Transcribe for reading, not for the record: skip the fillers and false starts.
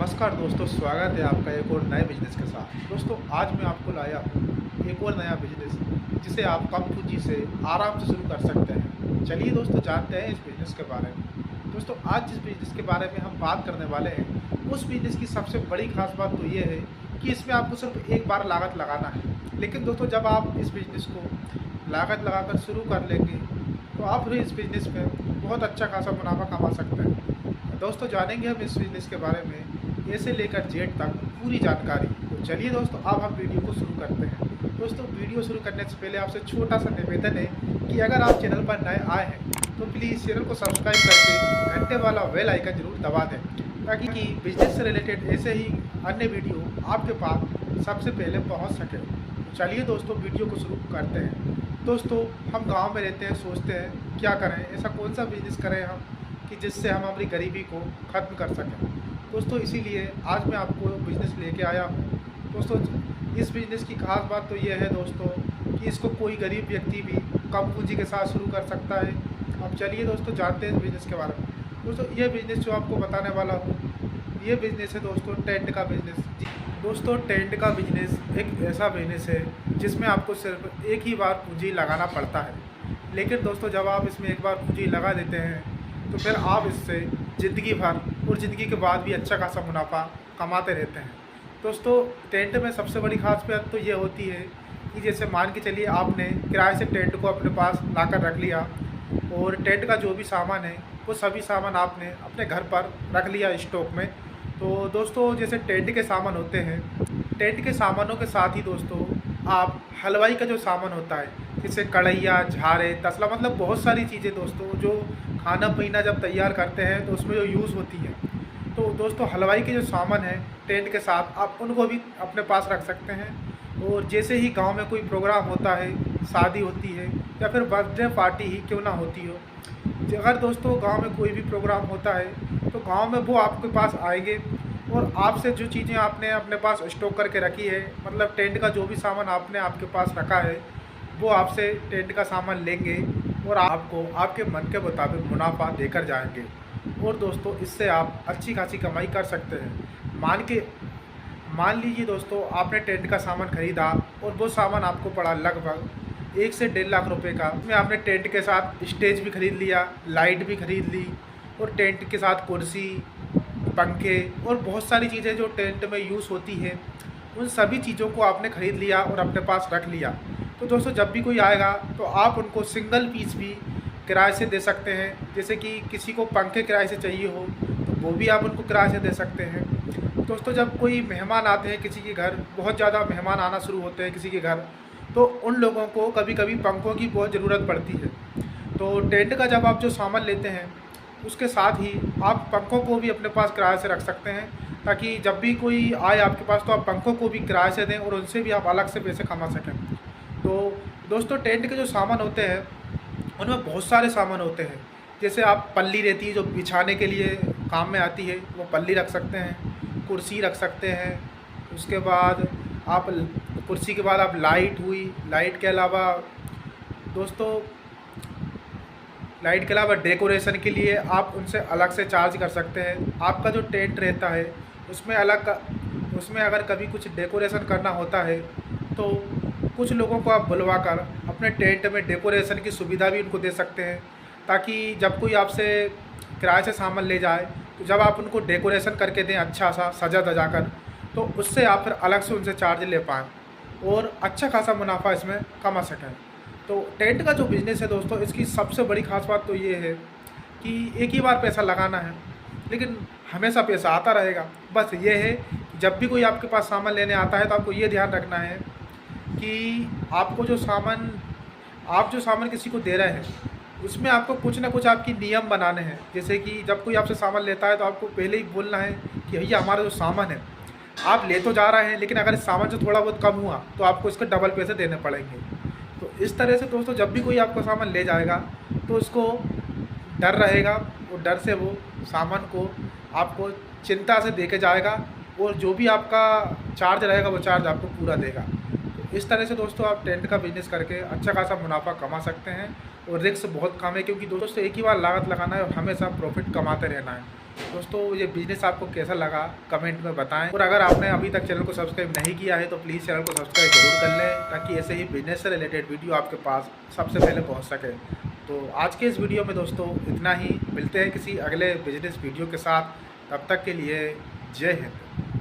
नमस्कार दोस्तों, स्वागत है आपका एक और नए बिजनेस के साथ। दोस्तों आज मैं आपको लाया हूँ एक और नया बिजनेस जिसे आप कम पूंजी से आराम से शुरू कर सकते हैं। चलिए दोस्तों जानते हैं इस बिज़नेस के बारे में। दोस्तों आज जिस बिज़नेस के बारे में हम बात करने वाले हैं उस बिज़नेस की सबसे बड़ी खास बात तो ये है कि इसमें आपको सिर्फ एक बार लागत लगाना है। लेकिन दोस्तों जब आप इस बिज़नेस को लागत लगाकर शुरू कर लेंगे तो आप फिर इस बिज़नेस में बहुत अच्छा खासा मुनाफा कमा सकते हैं। दोस्तों जानेंगे हम इस बिज़नेस के बारे में ए से लेकर जेड तक पूरी जानकारी। तो चलिए दोस्तों अब हम वीडियो को शुरू करते हैं। दोस्तों वीडियो शुरू करने से पहले आपसे छोटा सा निवेदन है कि अगर आप चैनल पर नए आए हैं तो प्लीज़ चैनल को सब्सक्राइब करके घंटे वाला बेल आइकन जरूर दबा दें ताकि कि बिजनेस से रिलेटेड ऐसे ही अन्य वीडियो आपके पास सबसे पहले पहुँच सके। तो चलिए दोस्तों वीडियो को शुरू करते हैं। दोस्तों हम गाँव में रहते हैं, सोचते हैं क्या करें, ऐसा कौन सा बिज़नेस करें हम कि जिससे हम अपनी गरीबी को ख़त्म कर सकें। दोस्तों इसीलिए आज मैं आपको बिज़नेस लेके आया हूँ। दोस्तों इस बिज़नेस की खास बात तो ये है दोस्तों कि इसको कोई गरीब व्यक्ति भी कम पूंजी के साथ शुरू कर सकता है। अब चलिए दोस्तों जानते हैं इस बिज़नेस के बारे में। दोस्तों ये बिज़नेस जो आपको बताने वाला हूँ ये बिज़नेस है दोस्तों टेंट का बिज़नेस। दोस्तों टेंट का बिज़नेस एक ऐसा बिज़नेस है जिसमें आपको सिर्फ एक ही बार पूंजी लगाना पड़ता है। लेकिन दोस्तों जब आप इसमें एक बार पूंजी लगा देते हैं तो फिर आप इससे ज़िंदगी भर और ज़िंदगी के बाद भी अच्छा खासा मुनाफा कमाते रहते हैं। दोस्तों टेंट में सबसे बड़ी खास बात तो ये होती है कि जैसे मान के चलिए आपने किराए से टेंट को अपने पास लाकर रख लिया और टेंट का जो भी सामान है वो सभी सामान आपने अपने घर पर रख लिया स्टॉक में। तो दोस्तों जैसे टेंट के सामान होते हैं, टेंट के सामानों के साथ ही दोस्तों आप हलवाई का जो सामान होता है जैसे कढ़ैया, झारे, तसला, मतलब बहुत सारी चीज़ें दोस्तों जो खाना पीना जब तैयार करते हैं तो उसमें जो यूज़ होती है, तो दोस्तों हलवाई के जो सामान है टेंट के साथ आप उनको भी अपने पास रख सकते हैं। और जैसे ही गांव में कोई प्रोग्राम होता है, शादी होती है या फिर बर्थडे पार्टी ही क्यों ना होती हो, अगर दोस्तों गांव में कोई भी प्रोग्राम होता है तो गांव में वो आपके पास आएंगे और आपसे जो चीज़ें आपने अपने पास स्टॉक करके रखी है, मतलब टेंट का जो भी सामान आपने आपके पास रखा है वो आपसे टेंट का सामान लेंगे और आपको आपके मन के मुताबिक मुनाफा देकर जाएंगे। और दोस्तों इससे आप अच्छी खासी कमाई कर सकते हैं। मान लीजिए दोस्तों आपने टेंट का सामान खरीदा और वो सामान आपको पड़ा लगभग 1 से 1.5 लाख रुपए का। उसमें आपने टेंट के साथ स्टेज भी खरीद लिया, लाइट भी खरीद ली और टेंट के साथ कुर्सी, पंखे और बहुत सारी चीज़ें जो टेंट में यूज़ होती है उन सभी चीज़ों को आपने खरीद लिया और अपने पास रख लिया। तो दोस्तों जब भी कोई आएगा तो आप उनको सिंगल पीस भी किराए से दे सकते हैं। जैसे कि किसी को पंखे किराए से चाहिए हो तो वो भी आप उनको किराए से दे सकते हैं। दोस्तों जब कोई मेहमान आते हैं किसी के घर, बहुत ज़्यादा मेहमान आना शुरू होते हैं किसी के घर, तो उन लोगों को कभी कभी पंखों की बहुत ज़रूरत पड़ती है। तो टेंट का जब आप जो सामान लेते हैं उसके साथ ही आप पंखों को भी अपने पास किराए से रख सकते हैं ताकि जब भी कोई आए आपके पास तो आप पंखों को भी किराए से दें और उनसे भी आप अलग से पैसे कमा सकें। तो दोस्तों टेंट के जो सामान होते हैं उनमें बहुत सारे सामान होते हैं। जैसे आप पल्ली रहती है जो बिछाने के लिए काम में आती है, वो पल्ली रख सकते हैं, कुर्सी रख सकते हैं। उसके बाद आप कुर्सी के बाद आप लाइट हुई, लाइट के अलावा दोस्तों लाइट के अलावा डेकोरेशन के लिए आप उनसे अलग से चार्ज कर सकते हैं। आपका जो टेंट रहता है उसमें अगर कभी कुछ डेकोरेशन करना होता है तो कुछ लोगों को आप बुलवा कर अपने टेंट में डेकोरेशन की सुविधा भी उनको दे सकते हैं ताकि जब कोई आपसे किराए से सामान ले जाए तो जब आप उनको डेकोरेशन करके दें अच्छा सा सजा धजा कर, तो उससे आप फिर अलग से उनसे चार्ज ले पाएँ और अच्छा खासा मुनाफा इसमें कमा सकें। तो टेंट का जो बिज़नेस है दोस्तों इसकी सबसे बड़ी खास बात तो ये है कि एक ही बार पैसा लगाना है लेकिन हमेशा पैसा आता रहेगा। बस ये है जब भी कोई आपके पास सामान लेने आता है तो आपको ये ध्यान रखना है कि आप जो सामान किसी को दे रहे हैं उसमें आपको कुछ ना कुछ आपकी नियम बनाने हैं। जैसे कि जब कोई आपसे सामान लेता है तो आपको पहले ही बोलना है कि भैया हमारा जो सामान है आप ले तो जा रहे हैं लेकिन अगर इस सामान से थोड़ा बहुत कम हुआ तो आपको इसके डबल पैसे देने पड़ेंगे। तो इस तरह से दोस्तों जब भी कोई आपका सामान ले जाएगा तो उसको डर रहेगा और डर से वो सामान को आपको चिंता से दे के जाएगा और जो भी आपका चार्ज रहेगा वो चार्ज आपको पूरा देगा। तो इस तरह से दोस्तों आप टेंट का बिज़नेस करके अच्छा खासा मुनाफा कमा सकते हैं और रिस्क बहुत कम है क्योंकि दोस्तों एक ही बार लागत लगाना है और हमेशा प्रॉफिट कमाते रहना है। दोस्तों ये बिजनेस आपको कैसा लगा कमेंट में बताएं, और अगर आपने अभी तक चैनल को सब्सक्राइब नहीं किया है तो प्लीज़ चैनल को सब्सक्राइब जरूर कर लें, ताकि ऐसे ही बिजनेस से रिलेटेड वीडियो आपके पास सबसे पहले पहुंच सके। तो आज के इस वीडियो में दोस्तों इतना ही, मिलते हैं किसी अगले बिजनेस वीडियो के साथ। तब तक के लिए जय हिंद।